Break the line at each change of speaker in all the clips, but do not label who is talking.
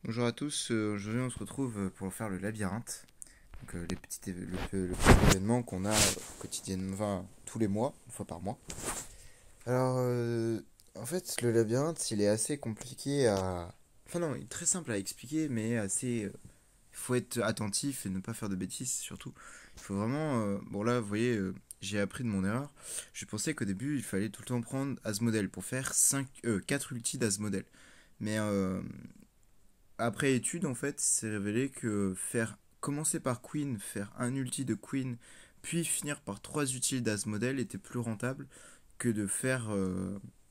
Bonjour à tous, aujourd'hui on se retrouve pour faire le labyrinthe. Donc le petit événement qu'on a quotidiennement, enfin, tous les mois, une fois par mois. Alors en fait le labyrinthe il est assez compliqué à... Enfin non, il est très simple à expliquer mais assez... Il faut être attentif et ne pas faire de bêtises surtout. Il faut vraiment... bon là vous voyez, j'ai appris de mon erreur. Je pensais qu'au début il fallait tout le temps prendre Asmodel pour faire 4 ultis d'Asmodel. Mais après étude, en fait, c'est révélé que commencer par Queen, faire un ulti de Queen, puis finir par trois ultis d'Asmodel était plus rentable que de faire.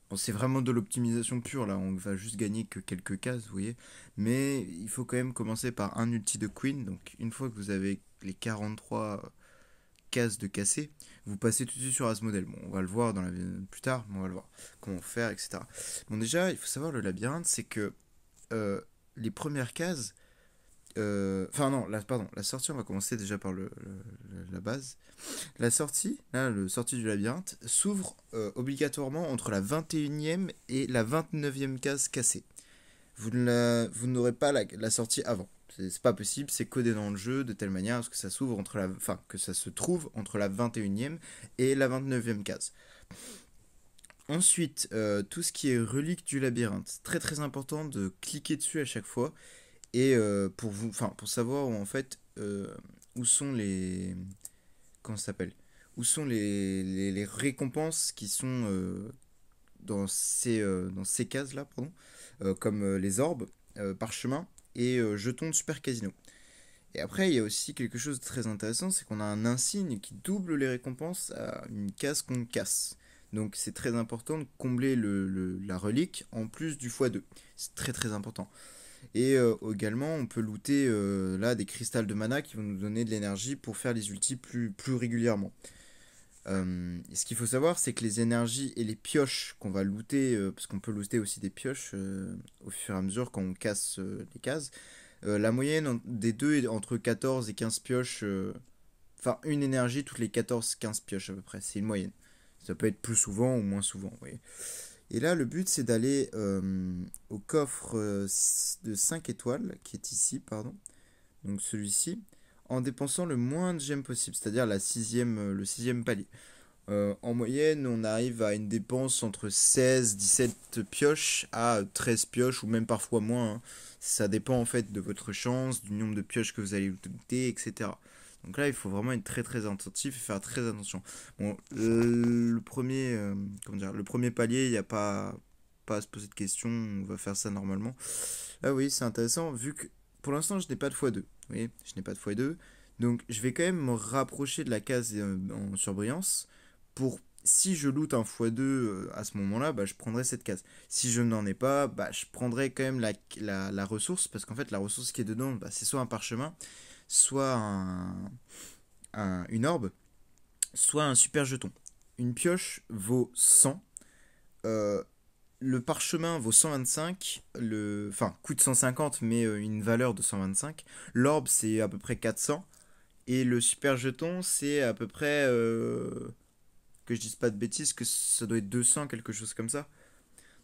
Bon, c'est vraiment de l'optimisation pure là, on va juste gagner que quelques cases, vous voyez. Mais il faut quand même commencer par un ulti de Queen. Donc une fois que vous avez les 43 cases de cassé, vous passez tout de suite sur Asmodel. Bon, on va le voir plus tard, mais on va le voir comment faire, etc. Bon, déjà, il faut savoir le labyrinthe, c'est que euh, les premières cases, enfin non, pardon, la sortie, on va commencer déjà par la base. La sortie, là, le sortie du labyrinthe, s'ouvre obligatoirement entre la 21e et la 29e case cassée. Vous n'aurez pas la sortie avant. C'est pas possible, c'est codé dans le jeu de telle manière à ce que ça s'ouvre enfin, que ça se trouve entre la 21e et la 29e case. Ensuite, tout ce qui est relique du labyrinthe, très très important de cliquer dessus à chaque fois et pour savoir en fait où sont les, comment ça s'appelle, où sont les récompenses qui sont dans ces cases là, pardon, comme les orbes, parchemins et jetons de super casino. Et après, il y a aussi quelque chose de très intéressant, c'est qu'on a un insigne qui double les récompenses à une case qu'on casse. Donc c'est très important de combler la relique en plus du x2. C'est très très important. Et également, on peut looter là des cristals de mana qui vont nous donner de l'énergie pour faire les ultis plus régulièrement. Ce qu'il faut savoir, c'est que les énergies et les pioches qu'on va looter, parce qu'on peut looter aussi des pioches au fur et à mesure quand on casse les cases, la moyenne des deux est entre 14 et 15 pioches, enfin une énergie toutes les 14-15 pioches à peu près, c'est une moyenne. Ça peut être plus souvent ou moins souvent, vous voyez. Et là, le but, c'est d'aller au coffre de 5 étoiles, qui est ici, pardon, donc celui-ci, en dépensant le moins de gemmes possible, c'est-à-dire le sixième palier. En moyenne, on arrive à une dépense entre 16-17 pioches à 13 pioches, ou même parfois moins, hein. Ça dépend en fait de votre chance, du nombre de pioches que vous allez looter, etc. Donc là, il faut vraiment être très très attentif et faire très attention. Bon, le premier palier, il n'y a pas à se poser de questions, on va faire ça normalement. Ah oui, c'est intéressant, vu que pour l'instant, je n'ai pas de x2. Vous voyez, je n'ai pas de x2. Donc, je vais quand même me rapprocher de la case en surbrillance pour, si je loot un x2 à ce moment-là, bah, je prendrai cette case. Si je n'en ai pas, bah, je prendrai quand même la ressource, parce qu'en fait, la ressource qui est dedans, bah, c'est soit un parchemin, soit une orbe, soit un super jeton. Une pioche vaut 100. Euh, le parchemin vaut 125, enfin coûte 150 mais une valeur de 125. L'orbe c'est à peu près 400 et le super jeton c'est à peu près que je dise pas de bêtises que ça doit être 200 quelque chose comme ça.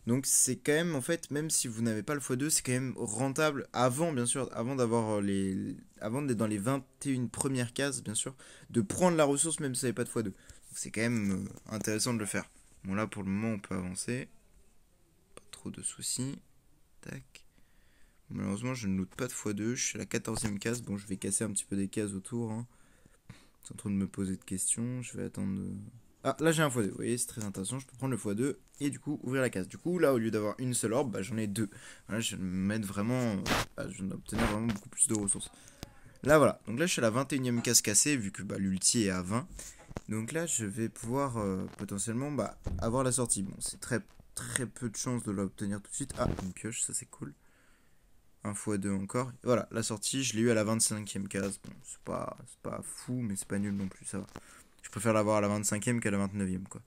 Donc c'est quand même en fait même si vous n'avez pas le x2 c'est quand même rentable avant bien sûr avant d'être dans les 21 premières cases bien sûr de prendre la ressource même si vous n'avez pas de x2. Donc c'est quand même intéressant de le faire. Bon là pour le moment on peut avancer. Trop de soucis. Tac. Malheureusement, je ne loot pas de x2. Je suis à la 14e case. Bon, je vais casser un petit peu des cases autour. Hein. Sans trop de me poser de questions. Je vais attendre. Ah, là j'ai un x2. Vous voyez, c'est très intéressant. Je peux prendre le x2 et du coup ouvrir la case. Du coup, là, au lieu d'avoir une seule orbe, bah, j'en ai deux. Voilà, je vais mettre vraiment. Je vais obtenir vraiment beaucoup plus de ressources. Là, voilà. Donc là, je suis à la 21e case cassée vu que bah, l'ulti est à 20. Donc là, je vais pouvoir potentiellement avoir la sortie. Bon, c'est très peu de chances de l'obtenir tout de suite. Ah, une pioche, ça c'est cool. Un x2 encore. Et voilà, la sortie, je l'ai eu à la 25e case. Bon, c'est pas fou, mais c'est pas nul non plus, ça va. Je préfère l'avoir à la 25e qu'à la 29e, quoi.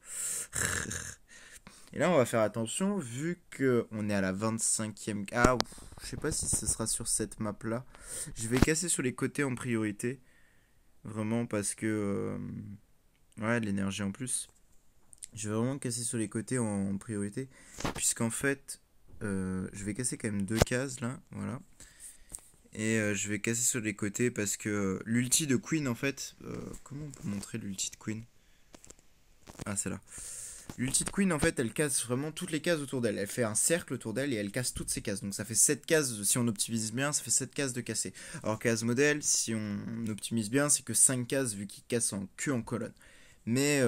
Et là, on va faire attention, vu qu'on est à la 25e... Ah, je sais pas si ce sera sur cette map-là. Je vais casser sur les côtés en priorité. Vraiment, parce que... ouais, de l'énergie en plus. Je vais vraiment casser sur les côtés en priorité. Puisqu'en fait, je vais casser quand même deux cases, là. Voilà. Et je vais casser sur les côtés parce que l'ulti de Queen en fait... comment on peut montrer l'ulti de Queen? Ah, c'est là. L'ulti de Queen en fait elle casse vraiment toutes les cases autour d'elle. Elle fait un cercle autour d'elle et elle casse toutes ces cases. Donc ça fait 7 cases, si on optimise bien, ça fait 7 cases de casser. Alors qu'à modèle, si on optimise bien, c'est que 5 cases vu qu'il casse en colonne. Mais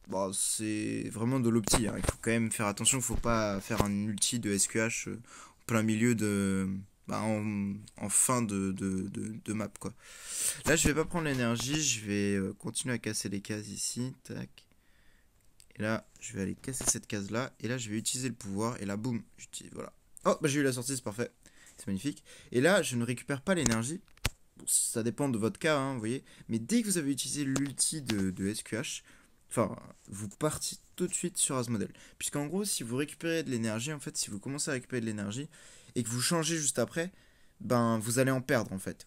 bon, c'est vraiment de l'opti, hein. Il faut quand même faire attention, il faut pas faire un ulti de SQH en plein milieu de... Bah, en fin de map quoi. Là je vais pas prendre l'énergie, je vais continuer à casser les cases ici. Tac. Et là je vais aller casser cette case là. Et là je vais utiliser le pouvoir. Et là boum, j'utilise, voilà. Oh bah j'ai eu la sortie, c'est parfait. C'est magnifique. Et là je ne récupère pas l'énergie. Bon, ça dépend de votre cas, hein, vous voyez. Mais dès que vous avez utilisé l'ulti de SQH, enfin, vous partez tout de suite sur Asmodel. Puisqu'en gros, si vous récupérez de l'énergie, en fait, si vous commencez à récupérer de l'énergie et que vous changez juste après, ben, vous allez en perdre, en fait.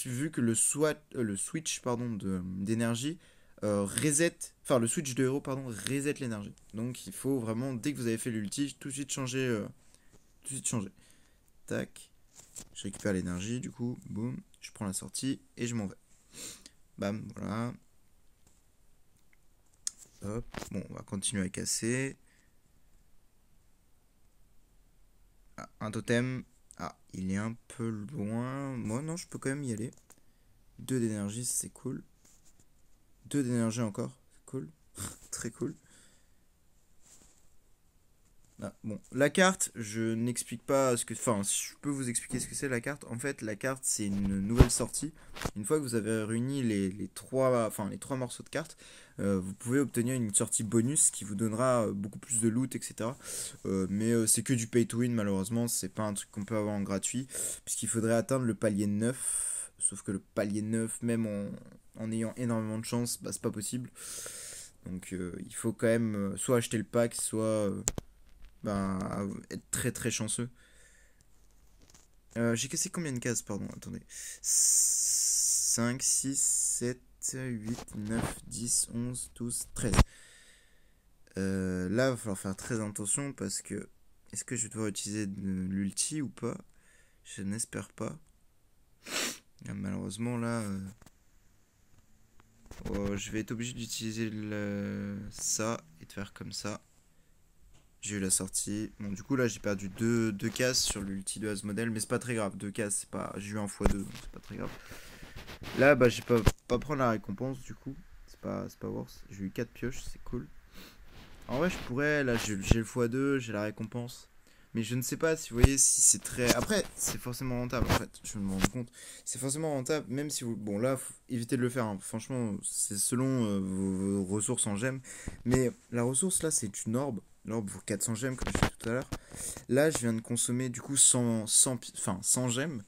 Vu que le switch pardon, d'énergie reset, enfin, le switch de héros, pardon, reset l'énergie. Donc, il faut vraiment, dès que vous avez fait l'ulti, tout de suite changer. Tout de suite changer. Tac. Je récupère l'énergie, du coup, boum, je prends la sortie et je m'en vais. Bam, voilà. Hop, bon, on va continuer à casser. Ah, un totem. Ah, il est un peu loin. Moi, non, je peux quand même y aller. 2 d'énergie, c'est cool. 2 d'énergie encore, c'est cool. Très cool. Ah, bon, la carte, je n'explique pas ce que... Enfin, je peux vous expliquer ce que c'est la carte. En fait, la carte, c'est une nouvelle sortie. Une fois que vous avez réuni les trois morceaux de carte, vous pouvez obtenir une sortie bonus qui vous donnera beaucoup plus de loot, etc. Mais c'est que du pay to win, malheureusement. C'est pas un truc qu'on peut avoir en gratuit. Puisqu'il faudrait atteindre le palier 9. Sauf que le palier 9, même en ayant énormément de chance, bah, c'est pas possible. Donc il faut quand même soit acheter le pack, soit... ben, être très très chanceux. J'ai cassé combien de cases, pardon, attendez. 5, 6, 7, 8, 9, 10, 11, 12, 13. Là, il va falloir faire très attention parce que... Est-ce que je vais devoir utiliser de l'ulti ou pas? Je n'espère pas. Malheureusement, là... je vais être obligé d'utiliser ça et de faire comme ça. J'ai eu la sortie. Bon, du coup, là, j'ai perdu deux cases sur l'ulti de Asmodel, mais c'est pas très grave. 2 cases, c'est pas... J'ai eu un x2, donc c'est pas très grave. Là, bah, j'ai pas prendre la récompense, du coup. C'est pas worse. J'ai eu 4 pioches, c'est cool. En vrai, je pourrais. Là, j'ai le x2, j'ai la récompense. Mais je ne sais pas si vous voyez si c'est très. Après, c'est forcément rentable, en fait. Je me rends compte. C'est forcément rentable, même si vous. Bon, là, faut éviter de le faire, hein. Franchement, c'est selon vos ressources en gemmes. Mais la ressource, là, c'est une orbe. L'orbe vaut 400 gemmes, comme je disais tout à l'heure. Là, je viens de consommer, du coup, 100 gemmes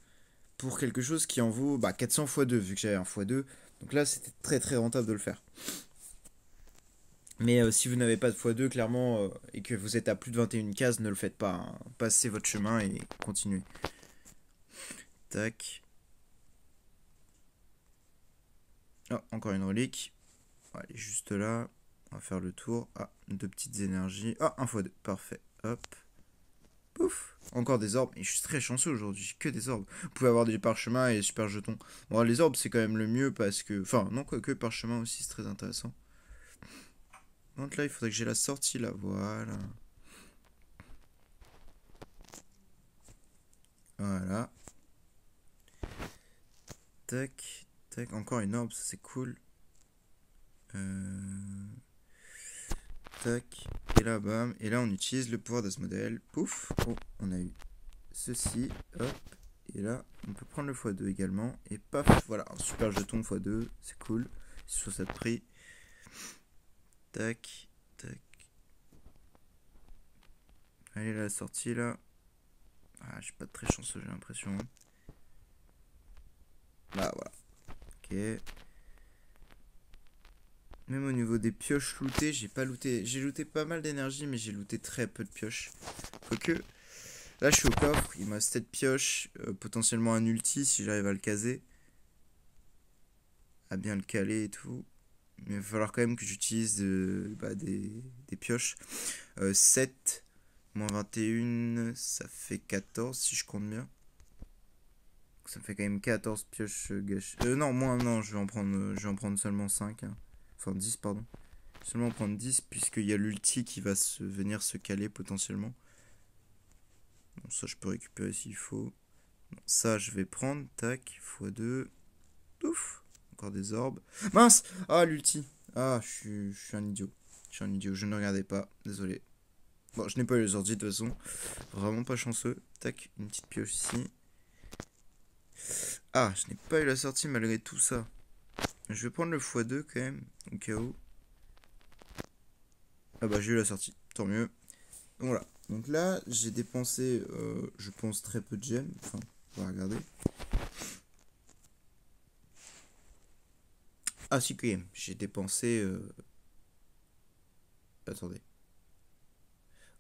pour quelque chose qui en vaut 400 x 2, vu que j'avais un x2. Donc là, c'était très très rentable de le faire. Mais si vous n'avez pas de x2, clairement, et que vous êtes à plus de 21 cases, ne le faites pas, hein. Passez votre chemin et continuez. Tac. Oh, encore une relique. Elle est juste là. On va faire le tour. Ah, 2 petites énergies. Ah, un x2. Parfait. Hop. Pouf. Encore des orbes. Et je suis très chanceux aujourd'hui. J'ai que des orbes. Vous pouvez avoir des parchemins et des super jetons. Bon, les orbes, c'est quand même le mieux parce que... Enfin, non, quoique parchemin aussi, c'est très intéressant. Donc là, il faudrait que j'ai la sortie là. Voilà. Voilà. Tac. Tac. Encore une orbe, ça c'est cool. Tac. Et là, bam. Et là, on utilise le pouvoir de ce modèle. Pouf. Oh, on a eu ceci. Hop. Et là, on peut prendre le x2 également. Et paf. Voilà, un super jeton x2. C'est cool. Sur cette prix. Tac. Tac. Allez, la sortie là. Ah, je suis pas très chanceux, j'ai l'impression. Là, voilà. Ok. Même au niveau des pioches lootées, j'ai pas looté. J'ai looté pas mal d'énergie, mais j'ai looté très peu de pioches. Quoique, là je suis au coffre, il me reste 7 pioches, potentiellement un ulti si j'arrive à le caser. À bien le caler et tout. Mais il va falloir quand même que j'utilise des pioches. 7 moins 21, ça fait 14 si je compte bien. ça me fait quand même 14 pioches gâchées. Non, moins, non, je vais en prendre seulement 5. Hein. Enfin, 10, pardon. Seulement en prendre 10, puisqu'il y a l'ulti qui va venir se caler potentiellement. Bon, ça, je peux récupérer s'il faut. Bon, ça, je vais prendre. Tac, x2. Ouf. Encore des orbes. Mince. Ah, l'ulti. Ah, je suis un idiot. Je suis un idiot, je ne regardais pas. Désolé. Bon, je n'ai pas eu les ordi de toute façon. Vraiment pas chanceux. Tac, une petite pioche ici. Ah, je n'ai pas eu la sortie malgré tout ça. Je vais prendre le x2 quand même, au cas où. Ah bah j'ai eu la sortie, tant mieux. Voilà, donc là j'ai dépensé, je pense, très peu de gemmes. Enfin, on va regarder. Ah si, quand même, j'ai dépensé... Attendez.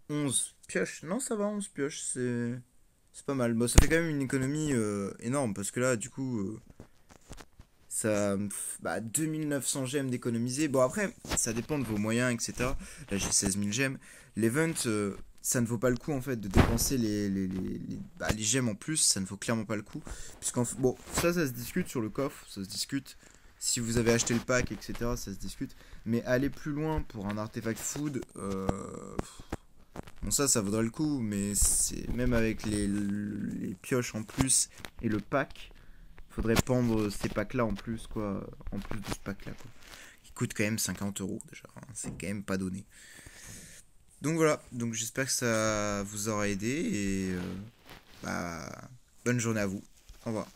11 pioches. Non, ça va, 11 pioches, c'est pas mal. Bon, ça fait quand même une économie énorme, parce que là, du coup... ça, bah, 2900 gemmes d'économiser. Bon, après, ça dépend de vos moyens, etc. Là, j'ai 16 000 gemmes. L'event, ça ne vaut pas le coup, en fait, de dépenser les gemmes en plus. Ça ne vaut clairement pas le coup. Bon, ça se discute sur le coffre. Ça se discute. Si vous avez acheté le pack, etc., ça se discute. Mais aller plus loin pour un artefact food, bon, ça vaudrait le coup. Mais c'est même avec les pioches en plus et le pack. Faudrait pendre ces packs là en plus quoi, en plus de ce pack là quoi, qui coûte quand même 50 € déjà, hein. C'est quand même pas donné. Donc voilà, donc j'espère que ça vous aura aidé et bah bonne journée à vous. Au revoir.